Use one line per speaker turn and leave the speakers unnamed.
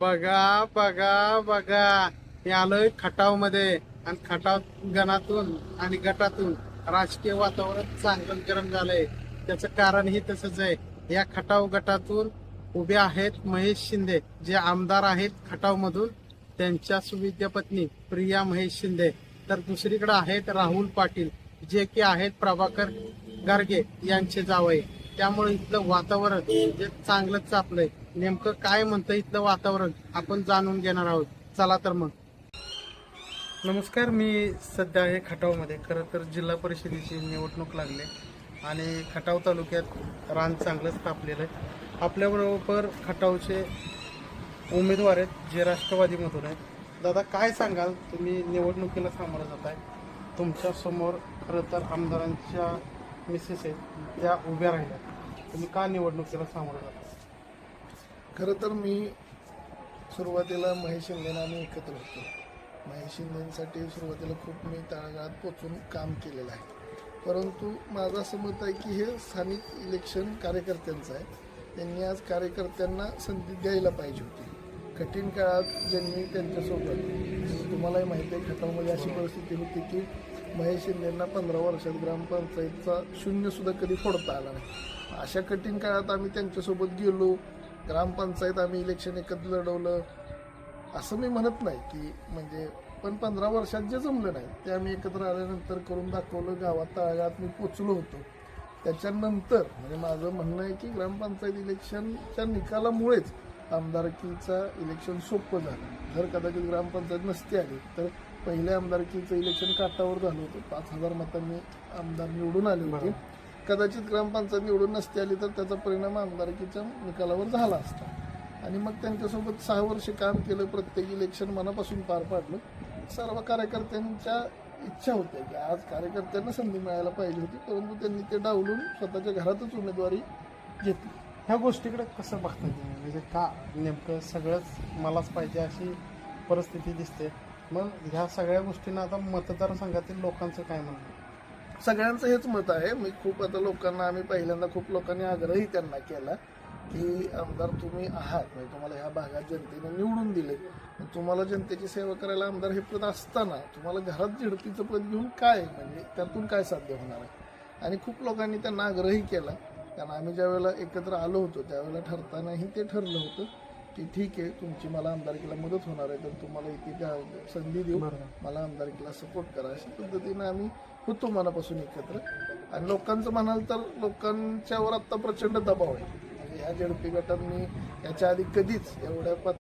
बघा बघा बघा, हे आलोय खटाव मध्ये आणि खटाव गणातून आणि गटातून राजकीय वातावरण चांगलं गरम झालंय. त्याचं कारण ही तसंच आहे. या खटाव गटातून उभे आहेत महेश शिंदे, जे आमदार आहेत खटाव मधून, त्यांच्या सुविद्या पत्नी प्रिया महेश शिंदे. तर दुसरीकडे आहेत राहुल पाटील, जे की आहेत प्रभाकर गारगे यांचे जावई. त्यामुळे इथलं वातावरण जे चांगलंच चापलंय. नेमकं काय म्हणतं इथलं वातावरण आपण जाणून घेणार आहोत. चला तर मग. नमस्कार, मी सध्या आहे खटावमध्ये. खरं तर जिल्हा परिषदेची निवडणूक लागली आणि खटाव तालुक्यात रान चांगलंच तापलेलं आहे. आपल्याबरोबर खटावचे उमेदवार आहेत, जे राष्ट्रवादीमधून आहेत. दादा, काय सांगाल? तुम्ही निवडणुकीला सामोरं जाताय. तुमच्या समोर खरं तर आमदारांच्या मिसेस आहेत, त्या उभ्या राहिल्या. तुम्ही का निवडणुकीला सामोरं जाता?
खरं तर मी सुरुवातीला महेश शिंदेना आम्ही एकत्र होतो. महेश शिंदेसाठी सुरुवातीला खूप मी तळागाळात पोचून काम केलेलं आहे. परंतु माझं असं मत आहे की हे स्थानिक इलेक्शन कार्यकर्त्यांचं आहे. त्यांनी आज कार्यकर्त्यांना संधी द्यायला पाहिजे होती. कठीण काळात ज्यांनी त्यांच्यासोबत, तुम्हालाही माहिती आहे खटावमध्ये अशी परिस्थिती होती की महेश शिंदेंना 15 वर्षात ग्रामपंचायतचा शून्यसुद्धा कधी फोडता आला नाही. अशा कठीण काळात आम्ही त्यांच्यासोबत गेलो. ग्रामपंचायत आम्ही इलेक्शन एकत्र लढवलं असं मी म्हणत नाही की पण 15 वर्षात जे जमलं नाही ते आम्ही एकत्र आल्यानंतर करून दाखवलं. गावात तळागाळात मी पोचलो होतो. त्याच्यानंतर माझं म्हणणं आहे की ग्रामपंचायत इलेक्शनच्या निकालामुळेच आमदारकीचं इलेक्शन सोपं झालं. जर कदाचित ग्रामपंचायत नसती आली तर पहिल्या आमदारकीचं इलेक्शन काटावर झालं होतं. 5,000 मतांनी आमदार निवडून आले होते. कदाचित ग्रामपंचायत निवडून नसती आली तर त्याचा परिणाम आमदारकीच्या निकालावर झाला असता. आणि मग त्यांच्यासोबत 6 वर्ष काम केलं. प्रत्येक इलेक्शन मनापासून पार पाडलं. सर्व कार्यकर्त्यांच्या इच्छा होत्या की आज कार्यकर्त्यांना संधी मिळायला पाहिजे होती, परंतु त्यांनी ते डावलून स्वतःच्या घरातच उमेदवारी घेतली.
ह्या गोष्टीकडे कसं बघता तुम्ही? म्हणजे का नेमकं सगळंच मलाच पाहिजे अशी परिस्थिती दिसते. मग ह्या सगळ्या गोष्टींना आता मतदारसंघातील लोकांचं काय म्हणणं?
सगळ्यांचं हेच मत आहे. मी खूप आता लोकांना, आम्ही पहिल्यांदा खूप लोकांनी आग्रही त्यांना केला की आमदार तुम्ही आहात, तुम्हाला ह्या भागात जनतेने निवडून दिले, तुम्हाला जनतेची सेवा करायला आमदार हे पद असताना तुम्हाला घरात झेडपीचं पद घेऊन काय, त्यातून काय साध्य होणार आहे. आणि खूप लोकांनी त्यांना आग्रही केला. कारण आम्ही ज्यावेळेला एकत्र आलो होतो त्यावेळेला ठरतानाही ते ठरलं होतं की ठीक आहे, तुमची मला आमदारकीला मदत होणार आहे तर तुम्हाला इथे संधी देऊ, मला आमदारकीला सपोर्ट करा. अशा पद्धतीनं आम्ही होतो मनापासून एकत्र. आणि लोकांचं म्हणाल तर लोकांच्यावर आत्ता प्रचंड दबाव आहे. ह्या झेडपी गटात मी याच्या आधी कधीच एवढ्या